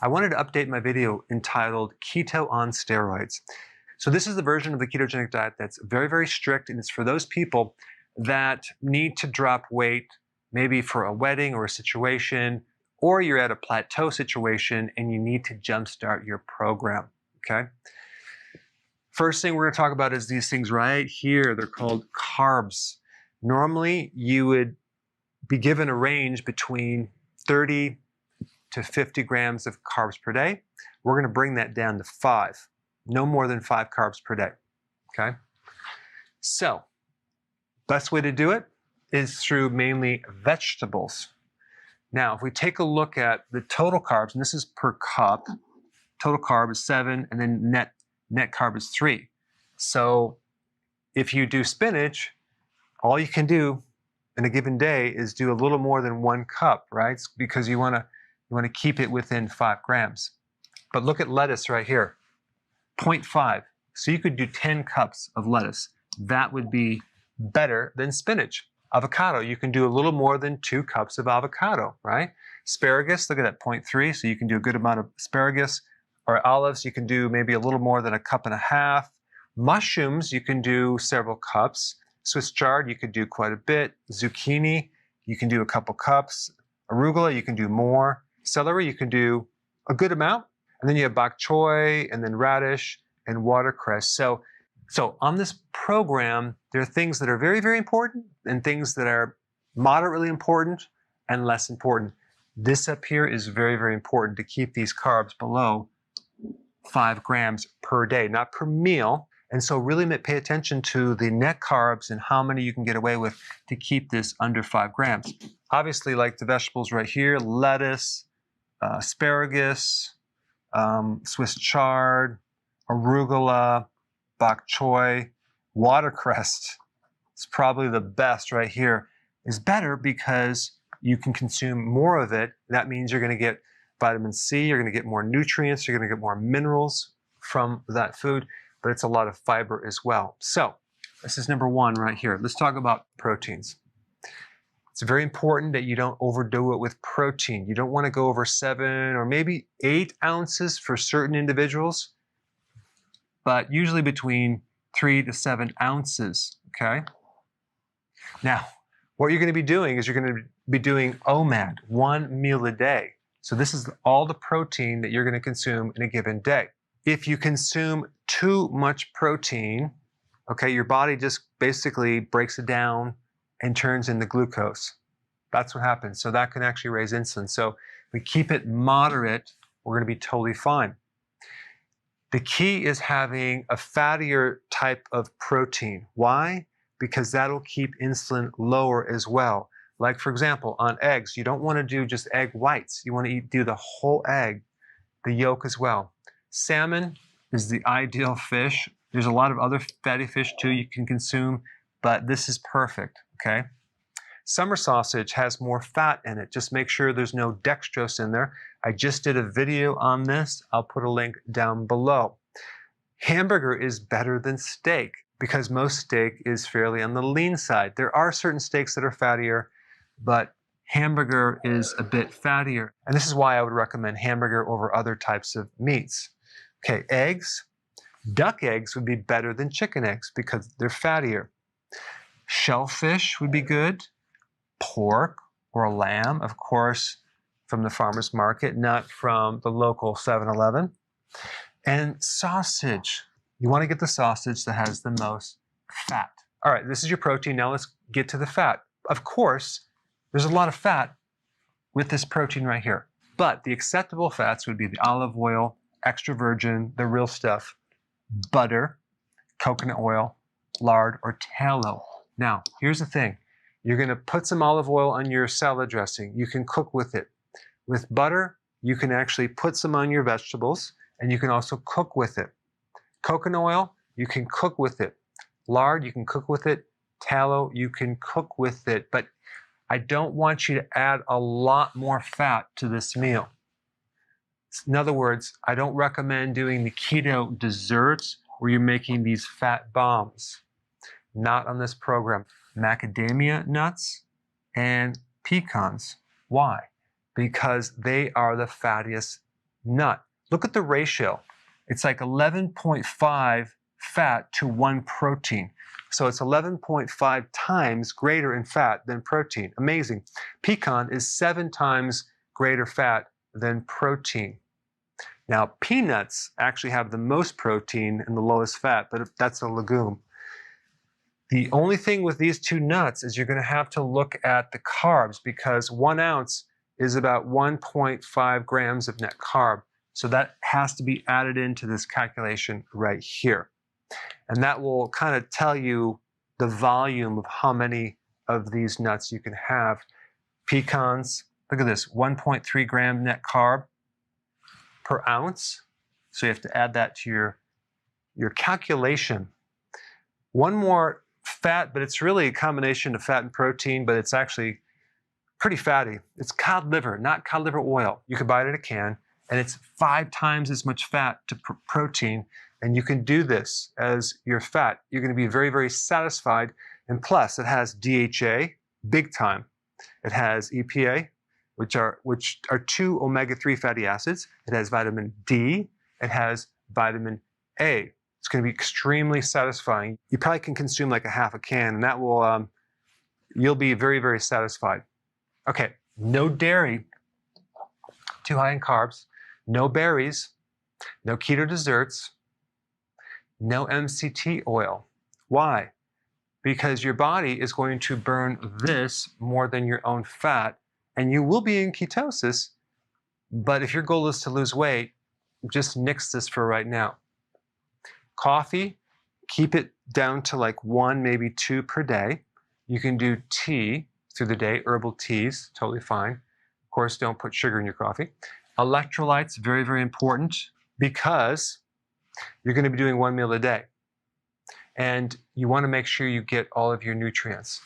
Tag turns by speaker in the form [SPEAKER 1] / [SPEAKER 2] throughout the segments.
[SPEAKER 1] I wanted to update my video entitled Keto on Steroids. So this is the version of the ketogenic diet that's very, very strict, and it's for those people that need to drop weight, maybe for a wedding or a situation, or you're at a plateau situation and you need to jumpstart your program, okay? First thing we're going to talk about is these things right here. They're called carbs. Normally, you would be given a range between 30 to 50 grams of carbs per day. We're going to bring that down to 5. No more than 5 carbs per day, okay? So, best way to do it is through mainly vegetables. Now, if we take a look at the total carbs, and this is per cup, total carb is 7, and then net carb is 3. So, if you do spinach, all you can do in a given day is do a little more than 1 cup, right? It's because you want to keep it within 5 grams. But look at lettuce right here, 0.5. So you could do 10 cups of lettuce. That would be better than spinach. Avocado, you can do a little more than 2 cups of avocado, right? Asparagus, look at that, 0.3. So you can do a good amount of asparagus. Or olives, you can do maybe a little more than 1.5 cups. Mushrooms, you can do several cups. Swiss chard, you could do quite a bit. Zucchini, you can do a couple cups. Arugula, you can do more. Celery, you can do a good amount. And then you have bok choy, and then radish, and watercress. So on this program, there are things that are very, very important, and things that are moderately important and less important. This up here is very, very important to keep these carbs below 5 grams per day, not per meal. And so really pay attention to the net carbs and how many you can get away with to keep this under 5 grams. Obviously, like the vegetables right here, lettuce, asparagus, Swiss chard, arugula, bok choy, watercress. It's probably the best right here. Is better because you can consume more of it. That means you're going to get vitamin C, you're going to get more nutrients, you're going to get more minerals from that food, but it's a lot of fiber as well. So this is number 1 right here. Let's talk about proteins. It's very important that you don't overdo it with protein. You don't want to go over 7 or maybe 8 ounces for certain individuals, but usually between 3 to 7 ounces, okay? Now, what you're going to be doing is you're going to be doing OMAD, 1 meal a day. So this is all the protein that you're going to consume in a given day. If you consume too much protein, okay, your body just basically breaks it down and turns into glucose. That's what happens. So that can actually raise insulin. So if we keep it moderate, we're going to be totally fine. The key is having a fattier type of protein. Why? Because that'll keep insulin lower as well. Like, for example, on eggs, you don't want to do just egg whites. You want to do the whole egg, the yolk as well. Salmon is the ideal fish. There's a lot of other fatty fish too you can consume, but this is perfect, okay? Summer sausage has more fat in it. Just make sure there's no dextrose in there. I just did a video on this. I'll put a link down below. Hamburger is better than steak because most steak is fairly on the lean side. There are certain steaks that are fattier, but hamburger is a bit fattier. And this is why I would recommend hamburger over other types of meats. Okay, eggs. Duck eggs would be better than chicken eggs because they're fattier. Shellfish would be good. Pork or lamb, of course, from the farmer's market, not from the local 7-Eleven. And sausage. You want to get the sausage that has the most fat. All right, this is your protein. Now let's get to the fat. Of course, there's a lot of fat with this protein right here. But the acceptable fats would be the olive oil, extra virgin, the real stuff, butter, coconut oil, lard, or tallow. Now, here's the thing. You're going to put some olive oil on your salad dressing. You can cook with it. With butter, you can actually put some on your vegetables, and you can also cook with it. Coconut oil, you can cook with it. Lard, you can cook with it. Tallow, you can cook with it. But I don't want you to add a lot more fat to this meal. In other words, I don't recommend doing the keto desserts where you're making these fat bombs. Not on this program. Macadamia nuts and pecans. Why? Because they are the fattiest nut. Look at the ratio. It's like 11.5 fat to 1 protein. So it's 11.5 times greater in fat than protein. Amazing. Pecan is 7 times greater fat than protein. Now, peanuts actually have the most protein and the lowest fat, but that's a legume. The only thing with these two nuts is you're going to have to look at the carbs, because 1 ounce is about 1.5 grams of net carb. So that has to be added into this calculation right here. And that will kind of tell you the volume of how many of these nuts you can have. Pecans, look at this, 1.3 gram net carb per ounce. So you have to add that to your calculation. One more fat, but it's really a combination of fat and protein, but it's actually pretty fatty. It's cod liver, not cod liver oil. You can buy it in a can, and it's 5 times as much fat to protein. And you can do this as your fat. You're going to be very, very satisfied. And plus, it has DHA, big time. It has EPA, which are 2 omega-3 fatty acids. It has vitamin D. It has vitamin A. It's going to be extremely satisfying. You probably can consume like a half a can, and that will, you'll be very, very satisfied. Okay, no dairy, too high in carbs, no berries, no keto desserts, no MCT oil. Why? Because your body is going to burn this more than your own fat, and you will be in ketosis, but if your goal is to lose weight, just nix this for right now. Coffee, keep it down to like 1, maybe 2 per day. You can do tea through the day, herbal teas, totally fine. Of course, don't put sugar in your coffee. Electrolytes, very, very important, because you're going to be doing 1 meal a day. And you want to make sure you get all of your nutrients.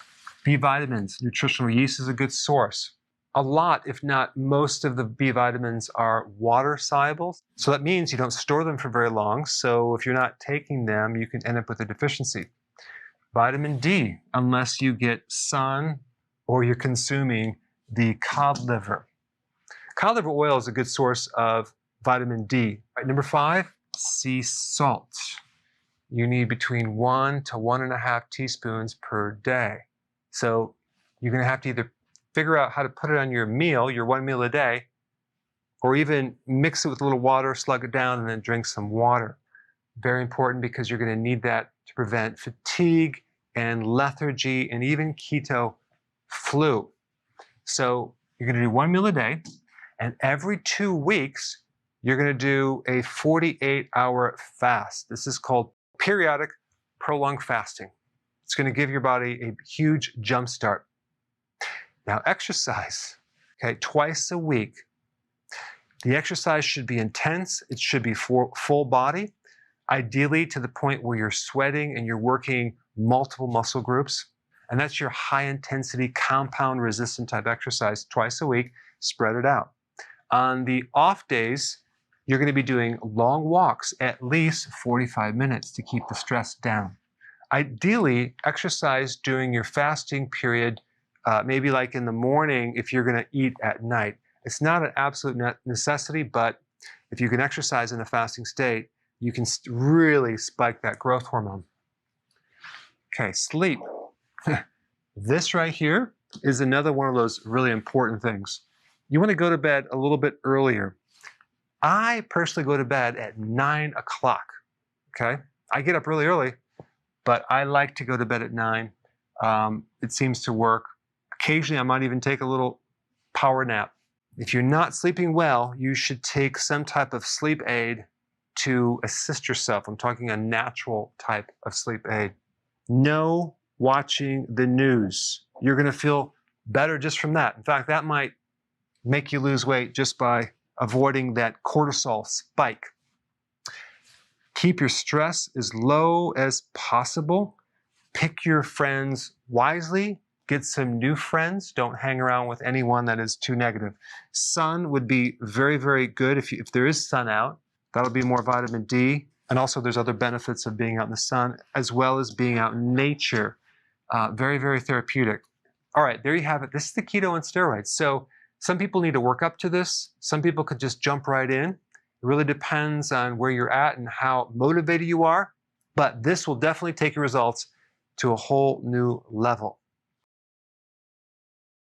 [SPEAKER 1] B vitamins, nutritional yeast is a good source. A lot, if not most of the B vitamins are water soluble. So that means you don't store them for very long. So if you're not taking them, you can end up with a deficiency. Vitamin D, unless you get sun or you're consuming the cod liver. Cod liver oil is a good source of vitamin D. Right, number 5, sea salt. You need between 1 to 1.5 teaspoons per day. So you're going to have to either figure out how to put it on your meal, your 1 meal a day, or even mix it with a little water, slug it down, and then drink some water. Very important, because you're going to need that to prevent fatigue and lethargy and even keto flu. So you're going to do 1 meal a day, and every 2 weeks, you're going to do a 48-hour fast. This is called periodic prolonged fasting. It's going to give your body a huge jump start. Now, exercise, okay, twice a week. The exercise should be intense. It should be full body, ideally to the point where you're sweating and you're working multiple muscle groups. And that's your high intensity compound resistant type exercise twice a week. Spread it out. On the off days, you're going to be doing long walks, at least 45 minutes to keep the stress down. Ideally, exercise during your fasting period, maybe like in the morning if you're going to eat at night. It's not an absolute necessity, but if you can exercise in a fasting state, you can really spike that growth hormone. Okay, sleep. This right here is another one of those really important things. You want to go to bed a little bit earlier. I personally go to bed at 9 o'clock, okay? I get up really early, but I like to go to bed at 9. It seems to work. Occasionally, I might even take a little power nap. If you're not sleeping well, you should take some type of sleep aid to assist yourself. I'm talking a natural type of sleep aid. No watching the news. You're going to feel better just from that. In fact, that might make you lose weight just by avoiding that cortisol spike. Keep your stress as low as possible. Pick your friends wisely. Get some new friends. Don't hang around with anyone that is too negative. Sun would be very, very good if there is sun out. That'll be more vitamin D. And also there's other benefits of being out in the sun, as well as being out in nature. Very, very therapeutic. All right, there you have it. This is the keto on steroids. So some people need to work up to this. Some people could just jump right in. It really depends on where you're at and how motivated you are, but this will definitely take your results to a whole new level.